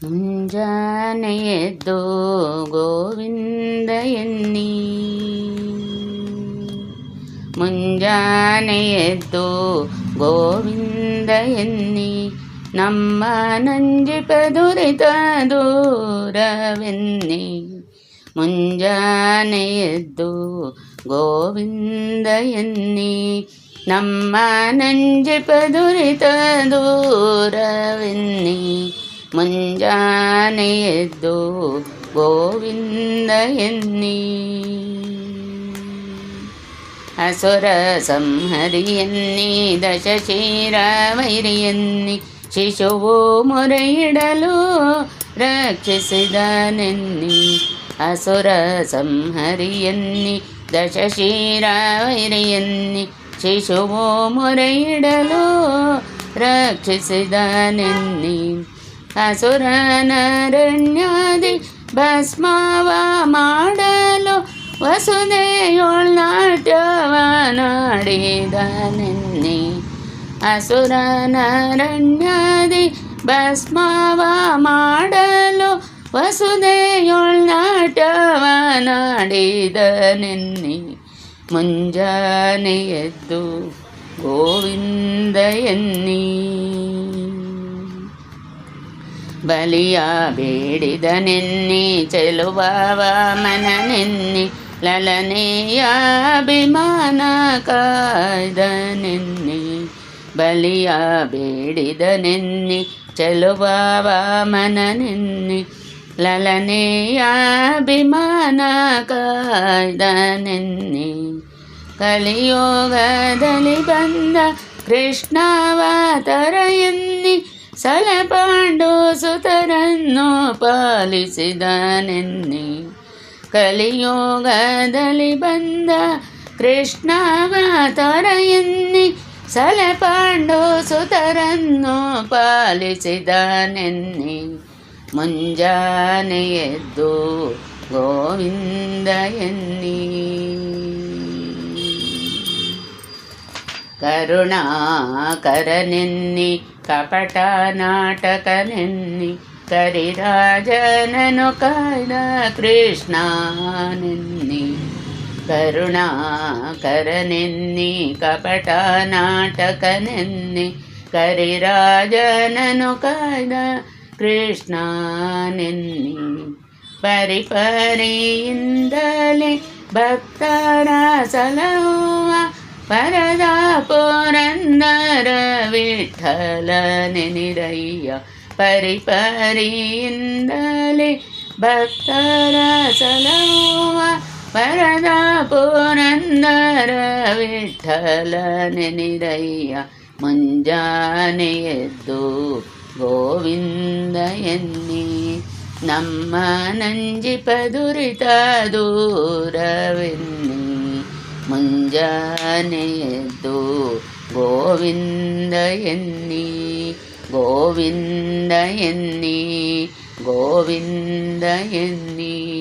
ಮುಂಜಾನೆ ಎದ್ದು ಗೋವಿಂದ ಎನ್ನಿ, ಮುಂಜಾನೆ ಎದ್ದು ಗೋವಿಂದ ಎನ್ನಿ, ನಮ್ಮ ನಂಜಿಪ ದುರಿತ ದೂರವೆನ್ನಿ. ಮುಂಜಾನೆ ಎದ್ದು ಗೋವಿಂದ ಎನ್ನಿ, ನಮ್ಮ ನಂಜಿಪ ದುರಿತ ದೂರವೆನ್ನಿ. ಮುಂಜಾನೆ ಎದ್ದು ಗೋವಿಂದ ಎನ್ನಿ. ಅಸುರ ಸಂಹರಿಯನ್ನಿ, ದಶಶಿರಾವೈರಿಯನ್ನಿ, ಶಿಶುವು ಮೊರೆಯಿಡಲು ರಕ್ಷಿಸಿದನೆನ್ನಿ. ಅಸುರ ಸಂಹರಿಯನ್ನಿ, ದಶಶಿರಾವೈರಿಯನ್ನಿ, ಶಿಶುವು ಮೊರೆಯಿಡಲು ರಕ್ಷಿಸಿದನೆನ್ನಿ. ಅಸುರನರಣ್ಯಾದಿ ಭಸ್ಮವ ಮಾಡಲು ವಸುದೆಯೊಳ್ನಾಟ್ಯವನಾಡಿದನೆನ್ನಿ. ಅಸುರನರಣ್ಯಾದಿ ಭಸ್ಮವ ಮಾಡಲು ವಸುದೆಯೊಳ್ನಾಟ್ಯವನಾಡಿದನೆನ್ನಿ. ಮುಂಜಾನೆ ಎದ್ದು ಗೋವಿಂದ ಎನ್ನಿ. ಬಲಿಯ ಬೇಡಿದನೆನ್ನಿ, ಚೆಲುವ ವಾಮನನೆನ್ನಿ, ಲಲನೆಯ ಅಭಿಮಾನ ಕಾಯ್ದನೆನ್ನಿ. ಬಲಿಯ ಬೇಡಿದನೆನ್ನಿ, ಚೆಲುವ ವಾಮನನೆನ್ನಿ, ಲಲನೆಯ ಅಭಿಮಾನ ಕಾಯ್ದನೆನ್ನಿ. ಕಲಿಯೋಗದಲ್ಲಿ ಬಂದ ಕೃಷ್ಣಾವತಾರ ಎನ್ನಿ, ಸಲಪಾಂಡು ಸುತರನ್ನು ಪಾಲಿಸಿದನೆನ್ನಿ. ಕಲಿಯೋಗದಲ್ಲಿ ಬಂದ ಕೃಷ್ಣಾವತಾರ ಎನ್ನಿ, ಸಲಪಾಂಡು ಸುತರನ್ನು ಪಾಲಿಸಿದನೆನ್ನಿ. ಮುಂಜಾನೆ ಎದ್ದು ಗೋವಿಂದ ಎನ್ನಿ. ಕರುಣಾಕರನೆನ್ನಿ, ಕಪಟ ನಾಟಕನೆನ್ನಿ, ಕರಿರಾಜನನು ಕಾಯ್ದ ಕೃಷ್ಣನೆನ್ನಿ. ಕರುಣಾಕರನೆನ್ನಿ, ಕಪಟ ನಾಟಕನೆನ್ನಿ, ಕರಿರಾಜನನು ಕಾಯ್ದ ಕೃಷ್ಣನೆನ್ನಿ. ಪರಿಪರಿಯಿಂದಲೇ ಭಕ್ತರ ಸಲಹುವ ವರದ ಪುರಂದರ ವಿಠ್ಠಲ ನೆನಿರಯ್ಯ. ಪರಿಪರಿಯಿಂದಲೇ ಭಕ್ತರ ಸಲಹುವ ವರದ ಪುರಂದರ ವಿಠ್ಠಲ ನೆನಿರಯ್ಯ. ಮುಂಜಾನೆ ಎದ್ದು ಗೋವಿಂದ ಎನ್ನಿ, ನಮ್ಮ ನಂಜಿಪ ದುರಿತ ದೂರವೆನ್ನಿ. ಮುಂಜಾನೆ ಎದ್ದು ಗೋವಿಂದ ಎನ್ನಿ, ಗೋವಿಂದ ಎನ್ನಿ, ಗೋವಿಂದ ಎನ್ನಿ.